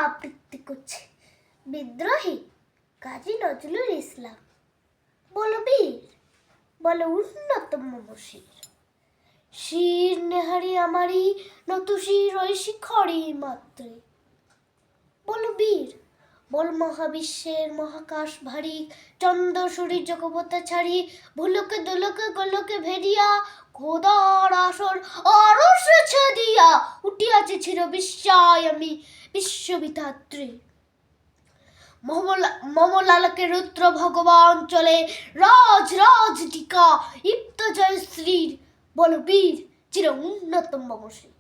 আবৃত্তি করছে বিদ্রোহী কাজী নজরুল ইসলাম। বলো বীর, বলো উন্নতম মশির, শির নেহারি আমারি নতুশির ওই শিখরি মাত্রে। বলো বীর, বল মহাবিশ্বের মহাকাশ ভারী চন্দ্র সূর্য জগবতা ছাড়ি ভুলোকে দোলকে গোলকে ভেরিয়া খোদার আসর আরশ ছেদিয়া উঠিয়াছে চির বিস্ময় আমি বিশ্ববিধাত্রী। মমলালকে রুদ্র ভগবান চলে রাজ রাজ টিকা ইপ্ত জয়শ্রীর। বলো বীর, চির উন্নতম মশির,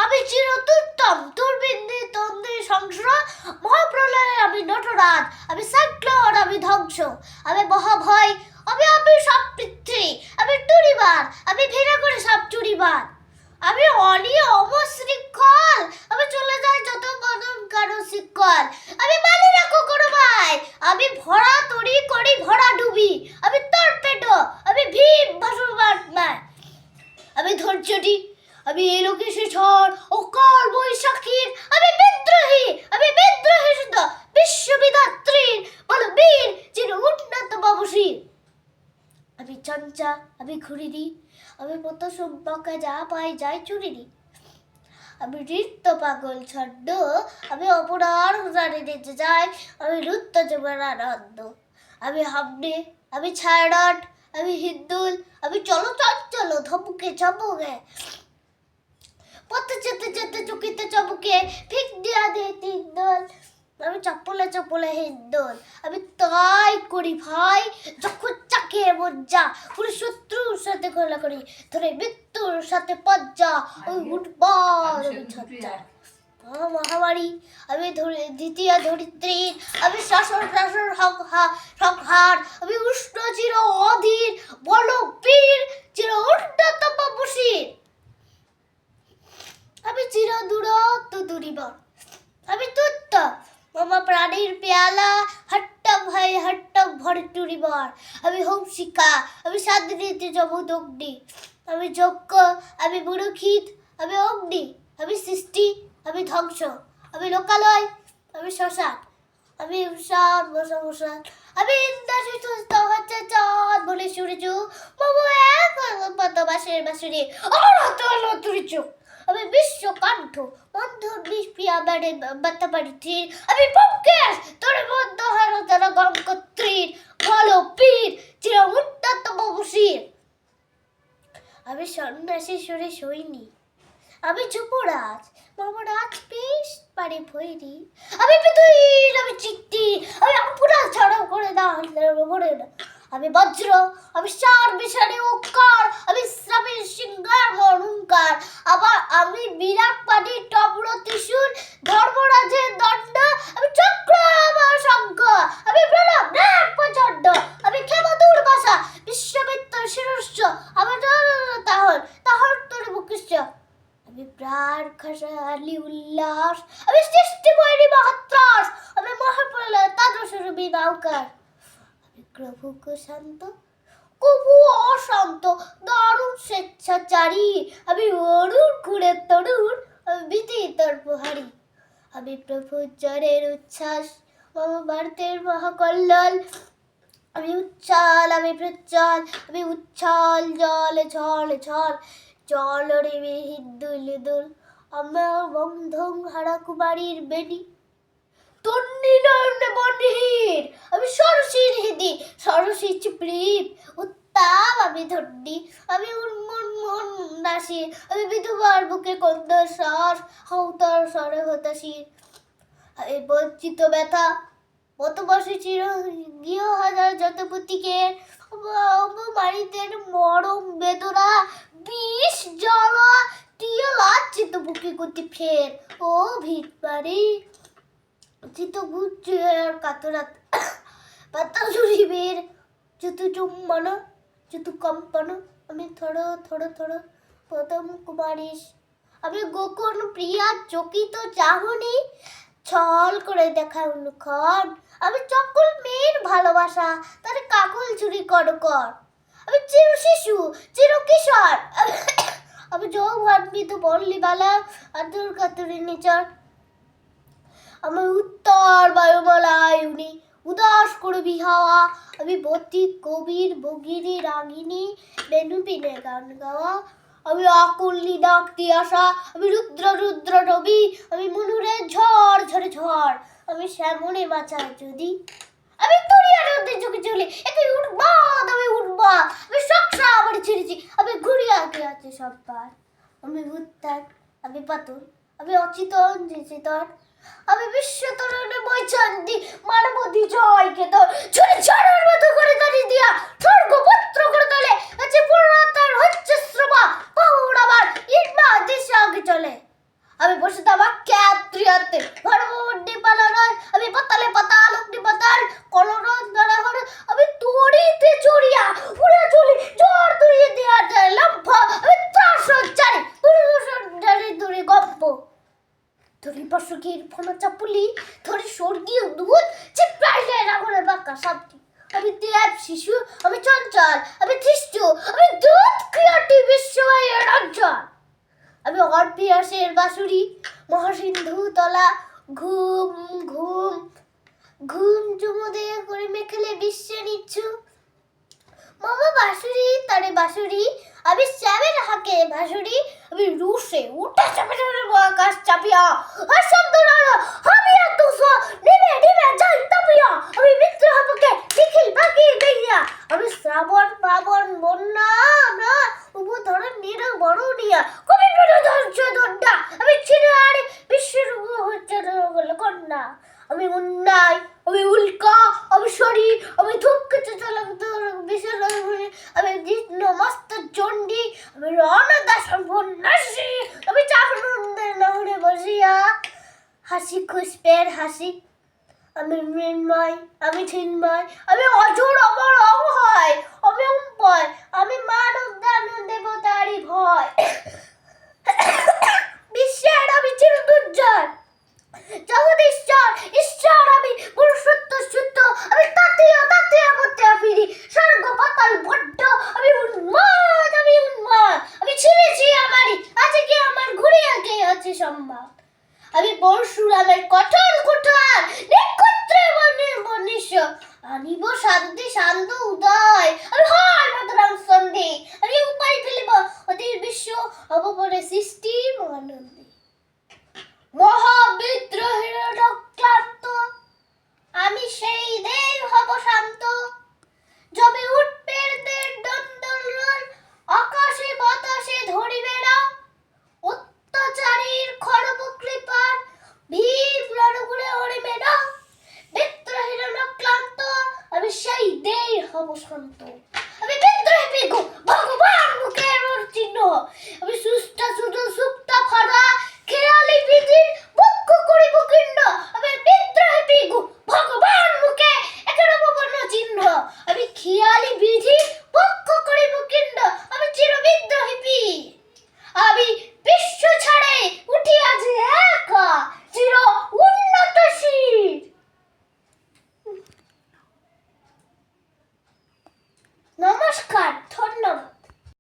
আমি চিরতুত্তম দুর্বিন্দে তন্দ্রে সংসরা মহাপ্রলয়ে আমি নটরাজ, আমি সাইক্লোন, আমি ধ্বংস, আমি মহাভয়, আমি সব পৃথ্বী, আমি টুরিবার, আমি ঘেরা করে সব চুরিবার, আমি অনিয় অমশৃঙ্খল, আমি চলে যাই যত কদম কারো শিকল, আমি মানি রাখো কোনো ভাই, আমি ভরা তরি করি ভরা ডুবি, আমি টর্পেডো, আমি ভীম ভাসমান, আমি ধৈর্যটি, আমি এলোকেশে ঝড় ও কাল বৈশাখীর, আমি বিদ্রোহী শুদ্ধ বিশ্ববিধাত্রীর। বলো বীর, চির উন্নতম মশির, আমি চঞ্চা, আমি ঘুরিরি, আমি মত সম্পর্কে যা পাই যাই চুরিরি, আমি নৃত্য পাগল ছন্দ, আমি অপরার জানি নিতে যাই, আমি নৃত্য জীবন আনন্দ, আমি হামনে, আমি ছায়ানট, আমি হিন্দুল, আমি চলো চঞ্চল ধমকে চমকে পথে যেতে যেতে চকিতে চমকে ফিক দিয়া দে তিন দল, আমি চপলে চপলে হিন্দুল, আমি তাই করি ভাই যখন চাকে মজ্জা পুরো শত্রুর সাথে খোলা করি ধরে মৃত্যুর সাথে পজ্জা ওই উঠবার আমি ছজ্জা। মহামারী, আমি দ্বিতীয় ধরিত্রীর, আমি শাসন সংহার, আমি উষ্ণ চির অধীর। বলো বীর, চির উন্নতম মশির, আমি চির দূরত্ব দূরিবার, আমি তুত্ত মামা প্রাণীর পেয়ালা হট্টম ভাই হট্টম ভরে টুরিবার, আমি হোমশিকা, আমি সাদৃতি জমুদ অগ্নি, আমি যজ্ঞ, আমি বুড়ুক্ষিত, আমি অগ্নি, আমি সৃষ্টি, আমি ধ্বংস, আমি লোকালয়, আমি শ্মশান, আমি উষান বসা বসান, আমি ইন্দাসী সুস্থ হচ্ছে চাঁদ বলে সূর্য বাবু এক পাতা বাসের বাসুরি আমি বিশ্বকণ্ঠ বন্ধুর বিষপ্রিয়া বাড়ে বাতা বাড়িতে, আমি পঙ্কেশ তোর বন্ধ হারো যারা গঙ্গোত্রীর। বলো বীর, চির উন্নতম মশির, আমি সন্ন্যাসী সুরে সৈনী, আমি যুবরাজ মমরাজ বেশ পারে ভৈরি, আমি বিদুর, আমি চিত্তি, আমি আপুরা ছাড়াও করে দাও মরে না, আমি বজ্র, আমি সার বিষাণী ওকার, আমি শ্রামের সিংহার মরুঙ্কার, আবার আমি বিরাট পানির টবর ত্রিশূল ধর্মরাজের দণ্ড, আমি চক্র আমার শঙ্খ, আমি প্রণব নাগ প্রচণ্ড, আমি ক্ষমতুর বাসা বিশ্বমিত্র শিরস্য, আমি তাহর তোর মুখস্য, আমি প্রাণ খাসালি উল্লাস, আমি সৃষ্টি বৈরী মহাত্রাস, আমি মহাপ্রলয় তাদৃশরূপী নৌকার, আমি প্রভুক শান্ত কবু অশান্ত দারুণ স্বেচ্ছাচারী, আমি অরুণ ঘুরে তরুণ, আমি ভীতি তর্পহারী, আমি প্রভুর জ্বরের উচ্ছ্বাস মামা ভারতের মহাকল্যাণ, আমি উচ্ছাল, আমি প্রচ্ছল, আমি উচ্ছল জল ঝল ঝল জল রেবে হিন্দুল দুল, আমার বন্ধং হারা কুমারীর বেনি তন্নি নয়নে বন্দির, আমি সরসীর হৃদি সরসী চিপ্রিপ উত্তাপ, আমি ধন্যি, আমি উন্মন নাসি, আমি বিধবার বুকে কন্দর শ্বাস হৌতার স্বরে হতাশির, আমি বঞ্চিত ব্যথা মত বসে চির গৃহ হাজার যত পুতিকে অপমানিতের মরম বেদনা বিষ জ্বালা টিয়া লাচ্ছিত বুকে গতি ফের ও ভিড় পারি চিত বুঝের কাতরাত পাতা জুড়িবের যত চুম্বন যত কম্পন, আমি থড় থড় থড় প্রথম কুমারিস, আমি গোকর্ণ প্রিয়া চকিত চাহনি ছল করে দেখা অনুক্ষণ, আমি চকল মেয়ের ভালোবাসা তার কাকল চুরি কর কর, আমি চির শিশু চির কিশোর, আমি যৌবন্বিত পল্লীবালা আদর কাতুরি নিচর, আমি উত্তর বায়ুমালায় উনি উদাস করবি হাওয়া, আমি বতিক কবির বগিরি রাগিনী বেনু পিনে গান গাওয়া, আমি আকুলি ডাকতি আসা, আমি রুদ্র রুদ্র রবি, আমি মনুরের ঝড় ঝরে ঝড়, আমি শ্যামনে বাঁচাই যদি, আমি তুরিয়ার মধ্যে চোখে চলে একই উঠবাদ, আমি উঠবাদ, আমি সকসা আমার ছেড়েছি, আমি ঘুরিয়া গিয়াছে সববার, আমি উত্তার, আমি পাতল, আমি অচেতন যে চেতন, আমি বিশ্বতরণে বৈচান্তি মানবতী জয়কে তোর ছুরি ছড়ার মতো করে দাঁড়িয়ে দিয়া স্বর্গপত্র করে তোলে আছে পুরোতার হচ্ছে শ্রবা পাহুড় আবার ইটমা দেশে আগে চলে, আমি বসে থাকা ক্যাত্রিয়াতে ঘরবন্দি পালার, আমি পাতালে পাতাল অগ্নি পাতাল কলরন ধরা হরে, আমি তড়িতে চড়িয়া উড়ে চলি জ্বর দড়িয়ে দেওয়া যায় লম্ফা, আমি ত্রাস চারি পুরুষের ডালি দূরে গপ্প, ধরি পশুকির ফোনা চাপুলি ধরি স্বর্গীয় দুধ চিপাইলে রাগরে বাঁকা সাপটি, আমি দেব শিশু, আমি চঞ্চল, আমি খ্রিস্ট, আমি দুধ ক্রিয়াটি বিশ্বময়ের অঞ্চল, আমি অর্পিয়াসের বাঁশুরি মহাসিন্ধু তলা ঘুম ঘুম ঘুম চুমুদে করে মেখেলে বিশ্বে নিচ্ছু, মামা বাঁশুরি তারে বাঁশুরি, আমি শ্যামের হাকে বাঁশুরি, আমি রুশে উঠে চাপে চাপে আকাশ চাপিয়া আর শব্দ নাড়া হামিয়া তুস নেমে নেমে যাই তাপিয়া, আমি মিত্র হাবকে নিখিল বাকি দেইয়া, আমি শ্রাবণ পাবন বন্যা আমরা উপধরণ নির বড়নিয়া কবি ধৈর্য দণ্ডা, আমি ছিনে আরে বিশ্বের হচ্ছে কন্যা, আমি উন্নয়, আমি উল্কা, আমি শরী, আমি ধূপকেতু বিশাল, আমি জীর্ণ মস্ত চণ্ডী, আমি রণদাস সর্বনাশী, আমি চাকরুন্দের নহরে বসিয়া হাসি খুশপের হাসি, আমি মৃন্ময়, আমি চিন্ময়, আমি অজর অমর অভয়, আমি অম্পয়, আমি মানব দানব দেবতারি ভয়, বিশ্বের আমি চিরদুর্জয় জগদীশ্বর ঈশ্বর, আমি পুরুষোত্ত শুদ্ধ, আমি তাতিয়া তাতিয়া বতিয়া ফিরি স্বর্গ পাতাল বড্ড, আমি উন্মাদ, আমি উন্মাদ, আমি ছিলেছি আমারই আজকে আমার ঘুরিয়া গিয়ে আছে সম্মান, আমি পরশুরামের কঠোর কুঠার নক্ষত্রে মনীষ, আনিব শান্তি শান্ত উদয়, আমি হয় মাতরাম সন্ধি, আমি উপায় ফেলিব অতির বিশ্ব অবপরে সৃষ্টি মহানন্দ।